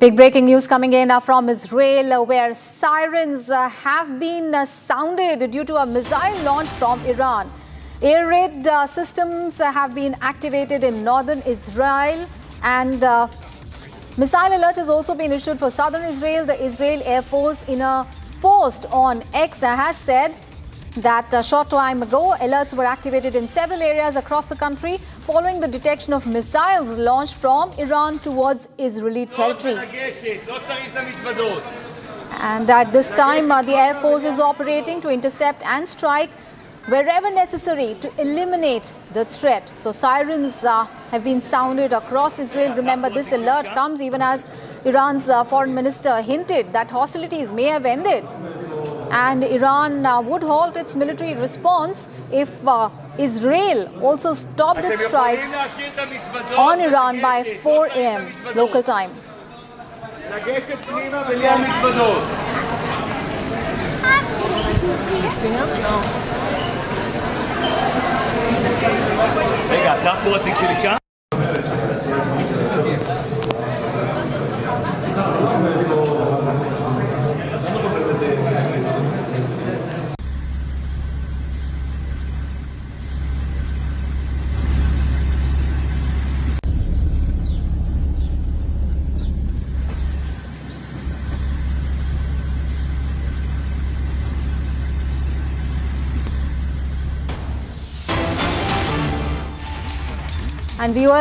Big breaking news coming in from Israel, where sirens have been sounded due to a missile launch from Iran. Air raid systems have been activated in northern Israel, and missile alert has also been issued for southern Israel. The Israel Air Force, in a post on X, has said that a short time ago, alerts were activated in several areas across the country following the detection of missiles launched from Iran towards Israeli territory. And at this time, the Air Force is operating to intercept and strike wherever necessary to eliminate the threat. So sirens have been sounded across Israel. Remember, this alert comes even as Iran's foreign minister hinted that hostilities may have ended, and Iran would halt its military response if Israel also stopped its strikes on Iran by 4 a.m. local time. And viewers,